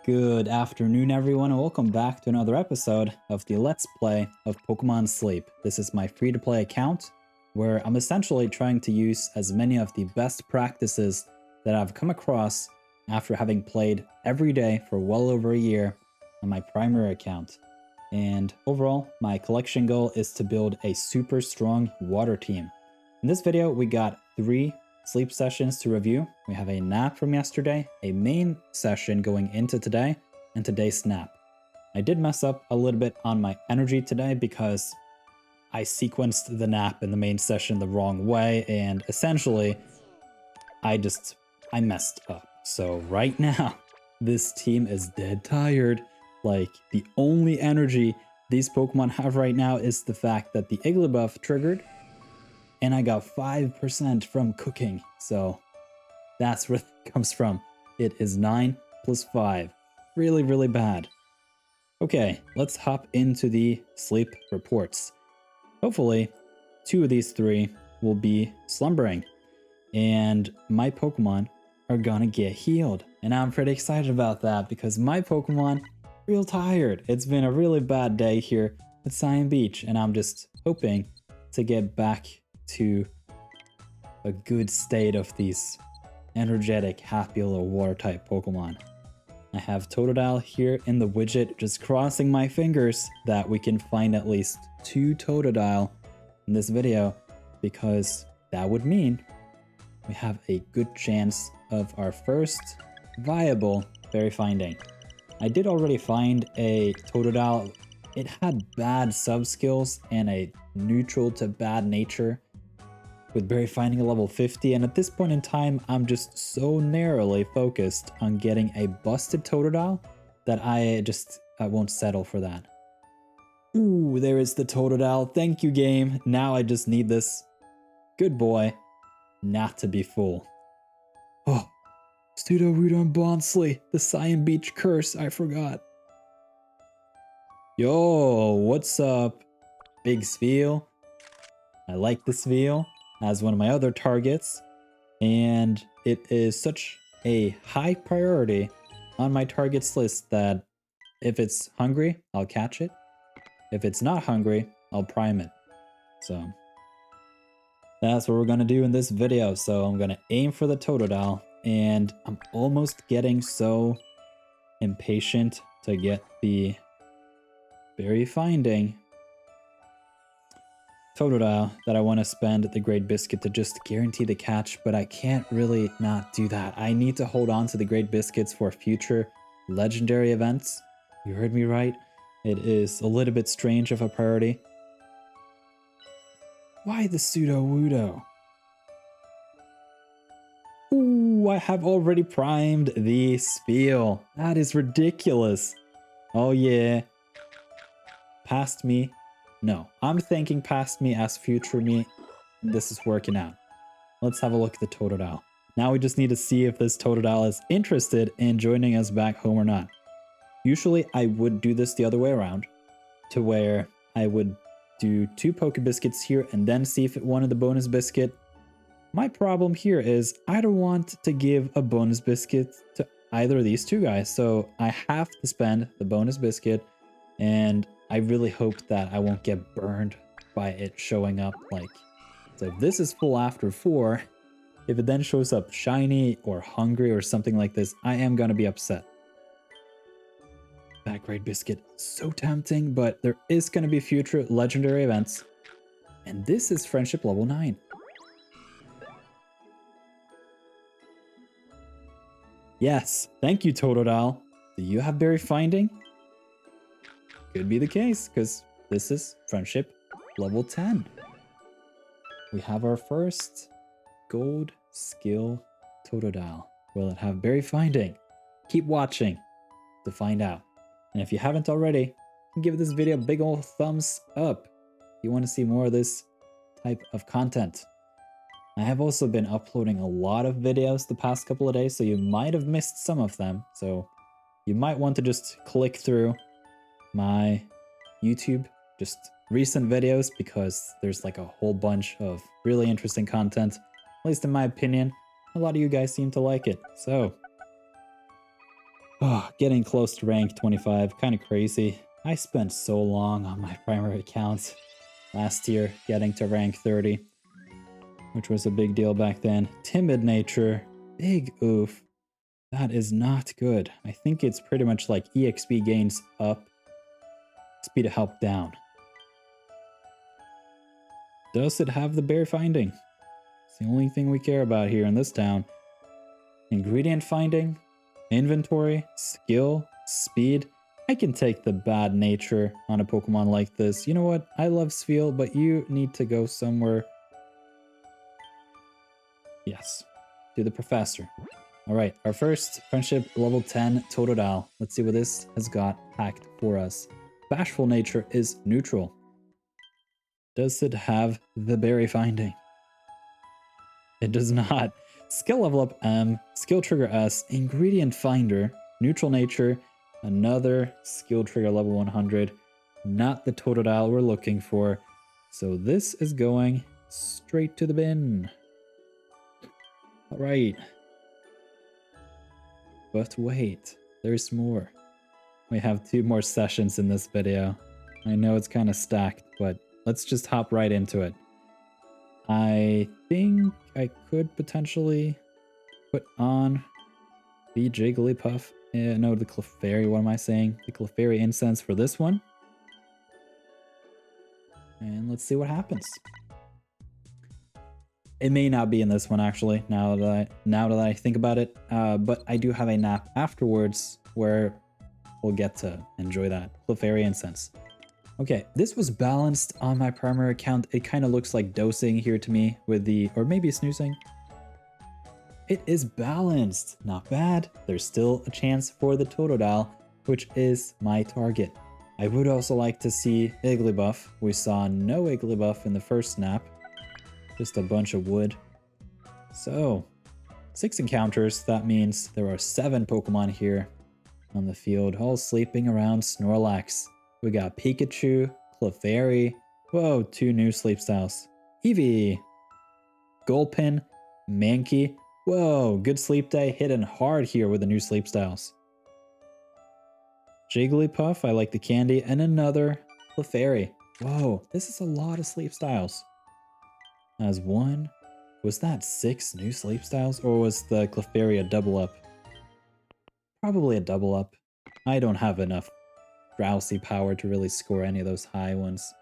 Good afternoon, everyone, and welcome back to another episode of the Let's Play of Pokémon Sleep. This is my free-to-play account, where I'm essentially trying to use as many of the best practices that I've come across after having played every day for well over a year on my primary account. And overall, my collection goal is to build a super strong water team. In this video, we got 3 sleep sessions to review. We have a nap from yesterday, a main session going into today, and today's nap. I did mess up a little bit on my energy today because I sequenced the nap and the main session the wrong way, and essentially I messed up. So right now, this team is dead tired. Like, the only energy these Pokemon have right now is the fact that the Igglybuff triggered, and I got 5% from cooking, so that's where it comes from. It is 9 plus 5. Really, really bad. Okay, let's hop into the sleep reports. Hopefully, 2 of these 3 will be slumbering, and my Pokemon are gonna get healed. And I'm pretty excited about that because my Pokemon real tired. It's been a really bad day here at Cyan Beach, and I'm just hoping to get back to a good state of these energetic, happy little water type Pokemon. I have Totodile here in the widget, just crossing my fingers that we can find at least 2 Totodile in this video, because that would mean we have a good chance of our first viable berry finding. I did already find a Totodile. It had bad sub skills and a neutral to bad nature, with berry finding a level 50, and at this point in time, I'm just so narrowly focused on getting a busted Totodile that I won't settle for that. Ooh, there is the Totodile. Thank you, game. Now I just need this good boy not to be full. Oh, Totodile and Bonsly, the Cyan Beach curse, I forgot. Yo, what's up, big Spheal? I like the Spheal as one of my other targets, and it is such a high priority on my targets list that if it's hungry, I'll catch it. If it's not hungry, I'll prime it. So that's what we're gonna do in this video. So I'm gonna aim for the Totodile, and I'm almost getting so impatient to get the berry finding Totodile that I want to spend the Great Biscuit to just guarantee the catch, but I can't really not do that. I need to hold on to the Great Biscuits for future legendary events. You heard me right. It is a little bit strange of a priority. Why the Sudowoodo? Ooh, I have already primed the Spheal. That is ridiculous. Oh yeah. Past me. No, I'm thinking past me as future me. This is working out. Let's have a look at the Totodile. Now we just need to see if this Totodile is interested in joining us back home or not. Usually I would do this the other way around, to where I would do 2 Poke Biscuits here and then see if it wanted the bonus biscuit. My problem here is I don't want to give a bonus biscuit to either of these 2 guys, so I have to spend the bonus biscuit, and I really hope that I won't get burned by it showing up. Like, so if this is full after 4, if it then shows up shiny or hungry or something like this, I am gonna be upset. That Great Biscuit, so tempting, but there is gonna be future legendary events. And this is friendship level 9. Yes, thank you, Totodile. Do you have berry finding? Could be the case, because this is friendship level 10. We have our first gold skill Totodile. Will it have berry finding? Keep watching to find out. And if you haven't already, give this video a big old thumbs up if you want to see more of this type of content. I have also been uploading a lot of videos the past couple of days, so you might have missed some of them. So you might want to just click through my YouTube, just recent videos, because there's like a whole bunch of really interesting content. At least in my opinion, a lot of you guys seem to like it. So Oh, getting close to rank 25, kind of crazy. I spent so long on my primary account last year getting to rank 30, which was a big deal back then. Timid nature, big oof. That is not good. I think it's pretty much like EXP gains up, speed of help down. Does it have the berry finding? It's the only thing we care about here in this town. Ingredient finding, inventory, skill, speed. I can take the bad nature on a Pokemon like this. You know what? I love Spheal, but you need to go somewhere. Yes, to the professor. All right, our first friendship level 10 Totodile. Let's see what this has got packed for us. Bashful nature is neutral. Does it have the berry finding? It does not. Skill level up M, skill trigger S, ingredient finder, neutral nature, another skill trigger level 100. Not the Totodile we're looking for. So this is going straight to the bin. All right. But wait, there's more. We have 2 more sessions in this video. I know it's kind of stacked, but let's just hop right into it. I think I could potentially put on the Jigglypuff. No, the Clefairy, what am I saying? The Clefairy incense for this one. And let's see what happens. It may not be in this one actually, now that I think about it. But I do have a nap afterwards where we'll get to enjoy that Clefairy incense. Okay, this was balanced on my primary account. It kind of looks like dosing here to me with the, or maybe snoozing. It is balanced, not bad. There's still a chance for the Totodile, which is my target. I would also like to see Igglybuff. We saw no Igglybuff in the first snap, just a bunch of wood. So, 6 encounters, that means there are 7 Pokemon here on the field, all sleeping around Snorlax. We got Pikachu, Clefairy, whoa, 2 new sleep styles. Eevee, Gulpin, Mankey, whoa, good sleep day, hitting hard here with the new sleep styles. Jigglypuff, I like the candy, and another Clefairy. Whoa, this is a lot of sleep styles. As 1, was that 6 new sleep styles, or was the Clefairy a double up? Probably a double up. I don't have enough drowsy power to really score any of those high ones.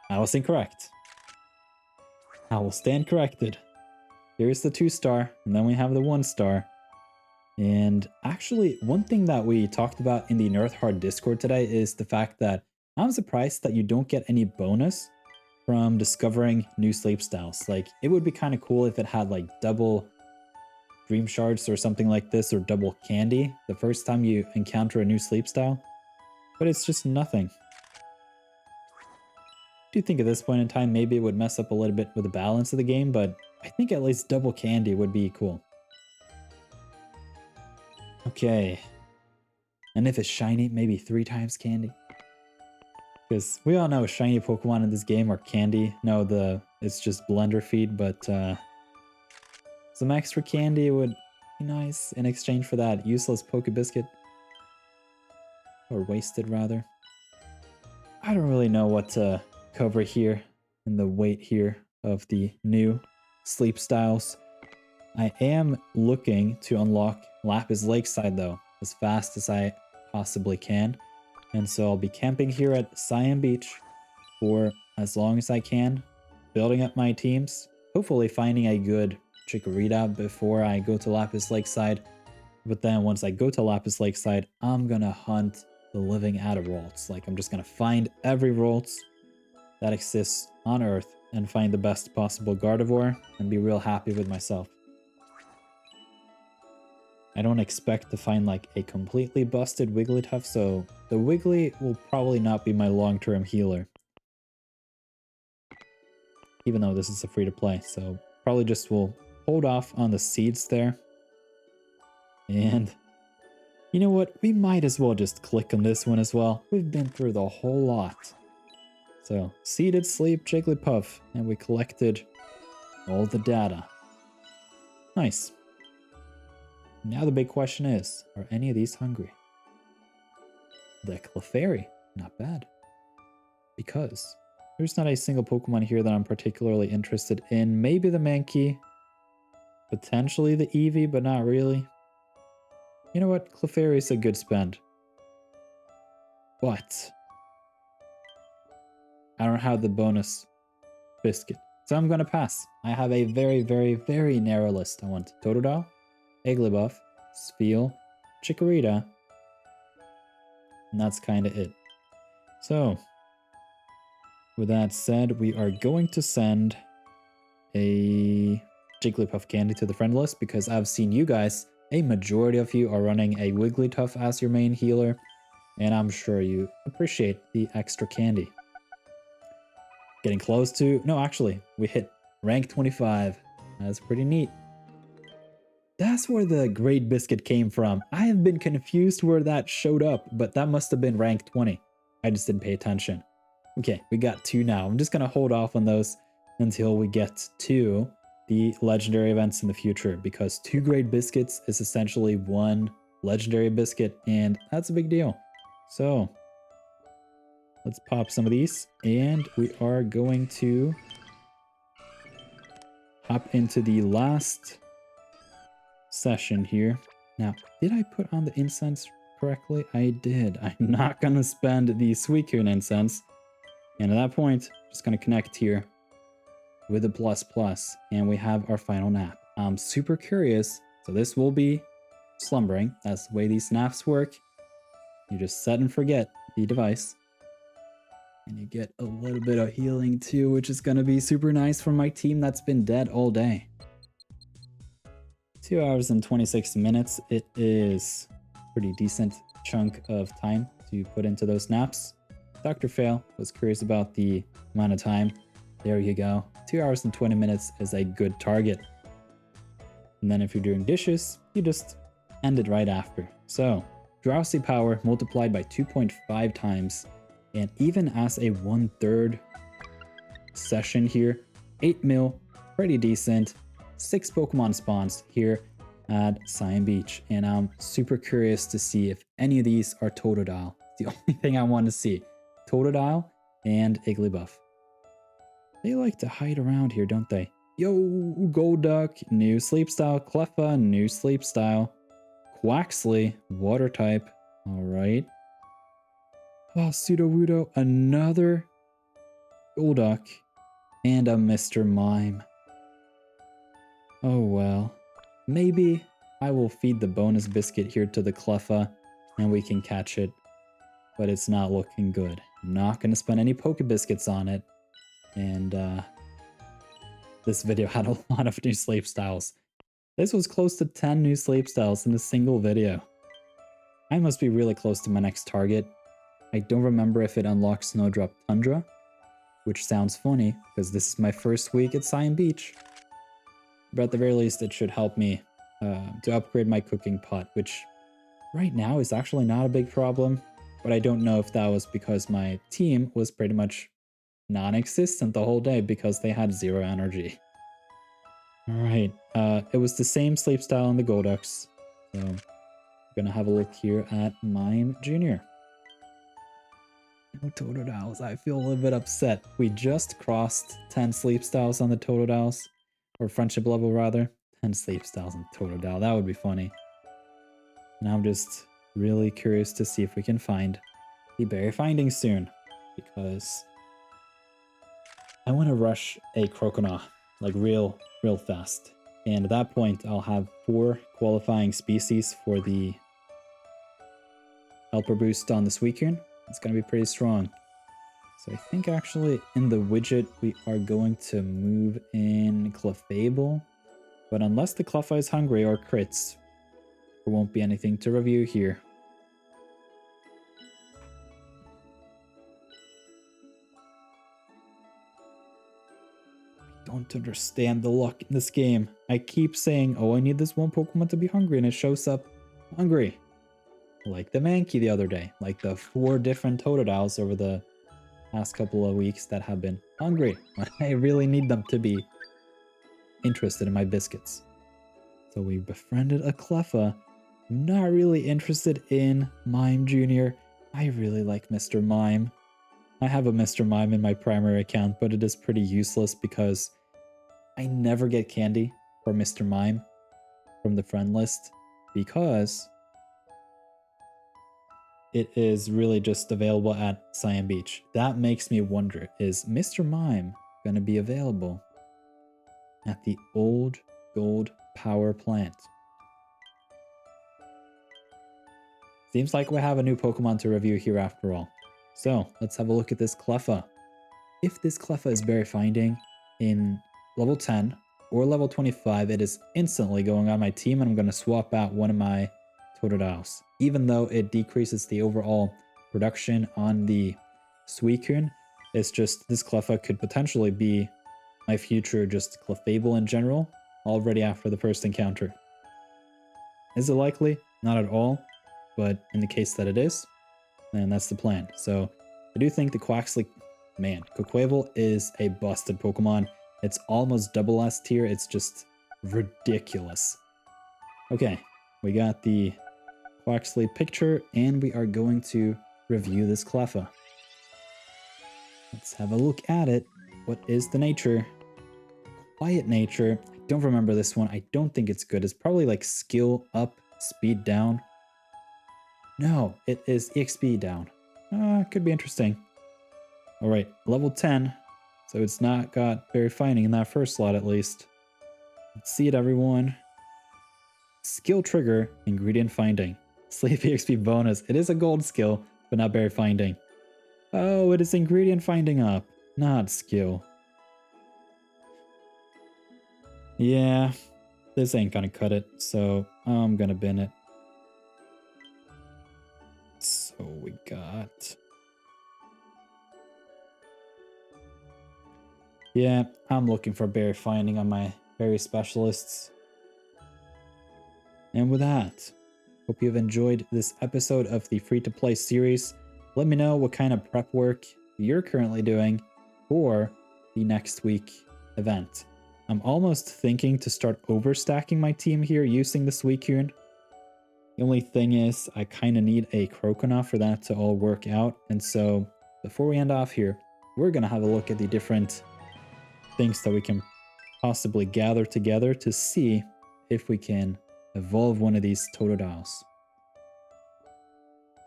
I was incorrect. I will stand corrected. Here's the 2-star, and then we have the 1-star. And actually, one thing that we talked about in the nirtheart Discord today is the fact that I'm surprised that you don't get any bonus from discovering new sleep styles. Like, it would be kind of cool if it had like double Dream Shards or something like this, or double candy the first time you encounter a new sleep style, but it's just nothing. I do think at this point in time maybe it would mess up a little bit with the balance of the game, but I think at least double candy would be cool. Okay, and if it's shiny, maybe 3 times candy, because we all know shiny Pokemon in this game are candy. No, it's just blender feed, but some extra candy would be nice in exchange for that useless Poke Biscuit. Or wasted, rather. I don't really know what to cover here in the weight here of the new sleep styles. I am looking to unlock Lapis Lakeside though, as fast as I possibly can. And so I'll be camping here at Cyan Beach for as long as I can, building up my teams, hopefully finding a good Chikorita before I go to Lapis Lakeside. But then once I go to Lapis Lakeside, I'm gonna hunt the living out of Rolts. Like, I'm just gonna find every Rolts that exists on Earth and find the best possible Gardevoir and be real happy with myself. I don't expect to find like a completely busted Wigglytuff, so the Wiggly will probably not be my long-term healer. Even though this is a free-to-play, so probably just will hold off on the seeds there. And you know what? We might as well just click on this one as well. We've been through the whole lot. So, seeded sleep Jigglypuff, and we collected all the data. Nice. Now the big question is, are any of these hungry? The Clefairy, not bad. Because there's not a single Pokemon here that I'm particularly interested in. Maybe the Mankey, potentially the Eevee, but not really. You know what? Clefairy is a good spend. But I don't have the bonus biscuit. So I'm gonna pass. I have a very, very, very narrow list. I want Totodile, Igglybuff, Spheal, Chikorita, and that's kind of it. So, with that said, we are going to send a Jigglypuff candy to the friend list because I've seen you guys, a majority of you are running a Wigglytuff as your main healer, and I'm sure you appreciate the extra candy. Getting close to... No, actually, we hit rank 25. That's pretty neat. That's where the Great Biscuit came from. I have been confused where that showed up, but that must have been rank 20. I just didn't pay attention. Okay, we got 2 now. I'm just going to hold off on those until we get to the legendary events in the future, because 2 Great Biscuits is essentially 1 legendary biscuit, and that's a big deal. So, let's pop some of these, and we are going to hop into the last session here. Now, did I put on the incense correctly? I did. I'm not going to spend the Suicune incense. And at that point, just going to connect here with the ++, and we have our final nap. I'm super curious. So this will be slumbering. That's the way these naps work. You just set and forget the device. And you get a little bit of healing too, which is going to be super nice for my team that's been dead all day. 2 hours and 26 minutes. It is a pretty decent chunk of time to put into those naps. Dr. Fail was curious about the amount of time. There you go. 2 hours and 20 minutes is a good target. And then if you're doing dishes, you just end it right after. So, Drowsy Power multiplied by 2.5 times. And even as a 1/3 session here, 8 mil, pretty decent. 6 Pokemon spawns here at Cyan Beach. And I'm super curious to see if any of these are Totodile. The only thing I want to see. Totodile and Igglybuff. They like to hide around here, don't they? Yo, Golduck, new sleep style. Cleffa, new sleep style. Quaxley, water type. Alright. Oh, Sudowoodo, another Golduck, and a Mr. Mime. Oh well. Maybe I will feed the bonus biscuit here to the Cleffa, and we can catch it. But it's not looking good. I'm not going to spend any Pokebiscuits on it. And this video had a lot of new sleep styles. This was close to 10 new sleep styles in a single video. I must be really close to my next target. I don't remember if it unlocks Snowdrop Tundra, which sounds funny because this is my first week at Cyan Beach. But at the very least, it should help me to upgrade my cooking pot, which right now is actually not a big problem. But I don't know if that was because my team was pretty much non-existent the whole day because they had 0 energy. Alright, it was the same sleep style in the Golducks. So I'm gonna have a look here at Mime Jr. No Totodiles. I feel a little bit upset. We just crossed 10 sleep styles on the Totodiles. Or friendship level rather. 10 sleep styles on Totodile. That would be funny. And I'm just really curious to see if we can find the berry finding soon. Because I want to rush a Croconaw. Like real fast. And at that point, I'll have 4 qualifying species for the helper boost on the Suicune. It's going to be pretty strong. So I think actually in the widget, we are going to move in Clefable. But unless the Cleffa is hungry or crits, there won't be anything to review here. I don't understand the luck in this game. I keep saying, oh, I need this one Pokemon to be hungry, and it shows up hungry. Like the Mankey the other day. Like the 4 different Totodiles over the past couple of weeks that have been hungry. I really need them to be interested in my biscuits. So we befriended a Cleffa. I'm not really interested in Mime Jr. I really like Mr. Mime. I have a Mr. Mime in my primary account, but it is pretty useless because I never get candy for Mr. Mime from the friend list because it is really just available at Cyan Beach. That makes me wonder, is Mr. Mime going to be available at the old gold power plant? Seems like we have a new Pokemon to review here after all. So let's have a look at this Cleffa. If this Cleffa is berry finding in level 10 or level 25, it is instantly going on my team, and I'm going to swap out one of my Totodiles. Even though it decreases the overall production on the Suicune, it's just this Cleffa could potentially be my future just Clefable in general, already after the first encounter. Is it likely? Not at all, but in the case that it is, then that's the plan. So I do think the Quaxly, man, Quaquaval is a busted Pokemon. It's almost double S tier. It's just ridiculous. Okay, we got the Quaxly picture, and we are going to review this Cleffa. Let's have a look at it. What is the nature? Quiet nature. I don't remember this one. I don't think it's good. It's probably like skill up, speed down. No, it is EXP down. Could be interesting. All right, level 10. So it's not got berry finding in that first slot at least. Let's see it, everyone. Skill trigger, ingredient finding. Sleep EXP bonus. It is a gold skill, but not berry finding. Oh, it is ingredient finding up, not skill. Yeah, this ain't gonna cut it, so I'm gonna bin it. So we got... Yeah, I'm looking for berry finding on my berry specialists. And with that, hope you've enjoyed this episode of the free-to-play series. Let me know what kind of prep work you're currently doing for the next week event. I'm almost thinking to start overstacking my team here using the Suicune. The only thing is, I kind of need a Croconaw for that to all work out. And so, before we end off here, we're going to have a look at the different things that we can possibly gather together to see if we can evolve one of these Totodiles.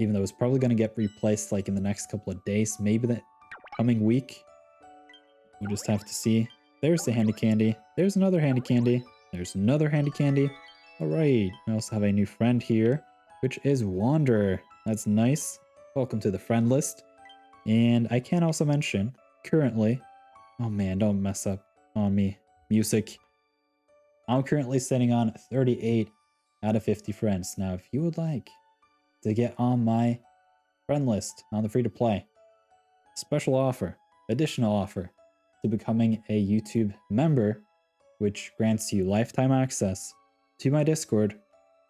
Even though it's probably going to get replaced like in the next couple of days, maybe the coming week. We'll just have to see. There's the handy candy. There's another handy candy. There's another handy candy. All right. We also have a new friend here, which is Wander. That's nice. Welcome to the friend list. And I can also mention currently, oh man, don't mess up on me. Music. I'm currently sitting on 38 out of 50 friends. Now, if you would like to get on my friend list on the free-to-play, special offer, additional offer to becoming a YouTube member, which grants you lifetime access to my Discord,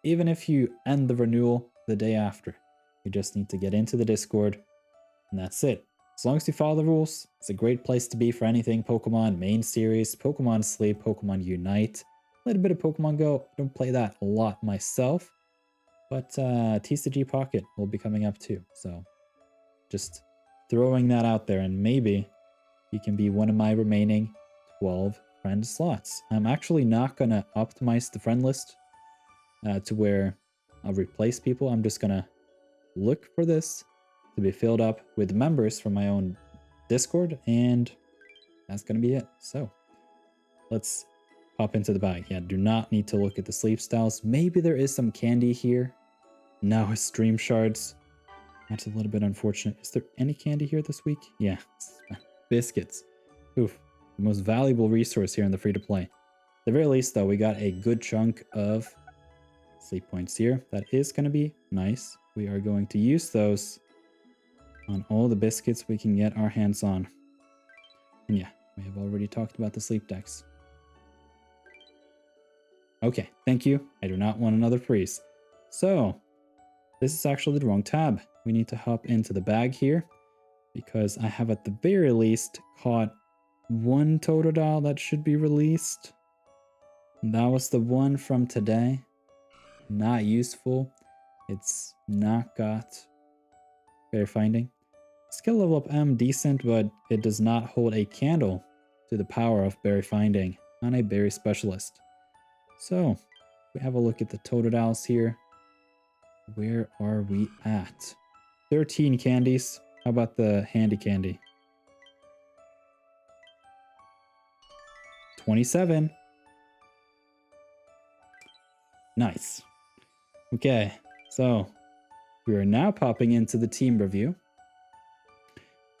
even if you end the renewal the day after. You just need to get into the Discord, and that's it. As long as you follow the rules, it's a great place to be for anything Pokemon main series, Pokemon Sleep, Pokemon Unite, a little bit of Pokemon Go. I don't play that a lot myself, but TCG Pocket will be coming up too. So just throwing that out there, and maybe you can be one of my remaining 12 friend slots. I'm actually not going to optimize the friend list to where I'll replace people. I'm just going to look for this to be filled up with members from my own Discord, and that's going to be it. So let's pop into the bag. Yeah, do not need to look at the sleep styles. Maybe there is some candy here. No, it's stream shards. That's a little bit unfortunate. Is there any candy here this week? Yeah, biscuits. Oof, the most valuable resource here in the free-to-play. At the very least, though, we got a good chunk of sleep points here. That is going to be nice. We are going to use those on all the biscuits we can get our hands on. And yeah, we have already talked about the sleep decks. Okay, thank you. I do not want another freeze. So, this is actually the wrong tab. We need to hop into the bag here, because I have at the very least caught one Totodile that should be released. That was the one from today. Not useful. It's not got Berry Finding. Skill level up M decent, but it does not hold a candle to the power of Berry Finding on a Berry Specialist. So, we have a look at the Totodiles here. Where are we at? 13 candies. How about the handy candy? 27. Nice. Okay, so we are now popping into the team review.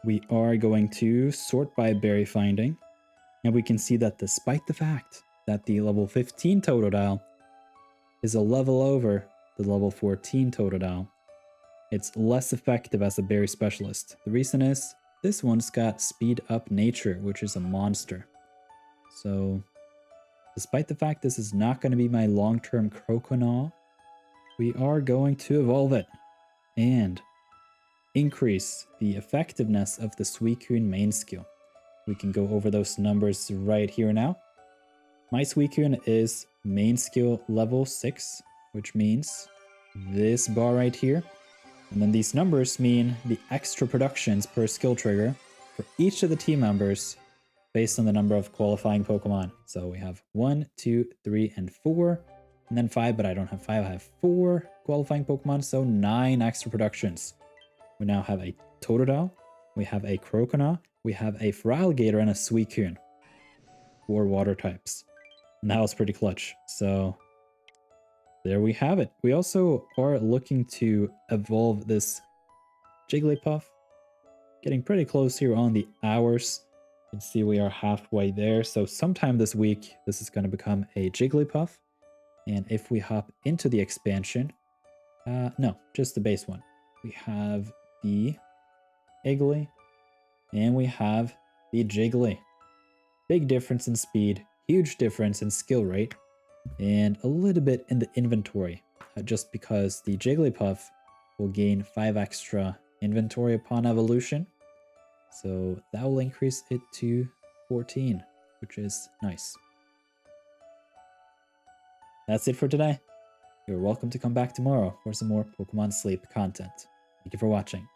We are going to sort by berry finding, and we can see that despite the fact that the level 15 Totodile is a level over the level 14 Totodile, it's less effective as a berry specialist. The reason is this one's got speed up nature, which is a monster. So despite the fact this is not going to be my long-term Croconaw, we are going to evolve it and increase the effectiveness of the Suicune main skill. We can go over those numbers right here now. My Suicune is main skill level 6, which means this bar right here. And then these numbers mean the extra productions per skill trigger for each of the team members based on the number of qualifying Pokemon. So we have 1, 2, 3, and 4, and then 5, but I don't have 5. I have 4 qualifying Pokemon, so 9 extra productions. We now have a Totodile, we have a Croconaw, we have a Feraligatr, and a Suicune. 4 water types. And that was pretty clutch. So there we have it. We also are looking to evolve this Jigglypuff. Getting pretty close here on the hours. You can see we are halfway there. So sometime this week, this is going to become a Jigglypuff. And if we hop into the expansion, no, just the base one. We have the Iggly, and we have the Jiggly. Big difference in speed, huge difference in skill rate, and a little bit in the inventory, just because the Jigglypuff will gain 5 extra inventory upon evolution. So that will increase it to 14, which is nice. That's it for today. You're welcome to come back tomorrow for some more Pokemon Sleep content. Thank you for watching.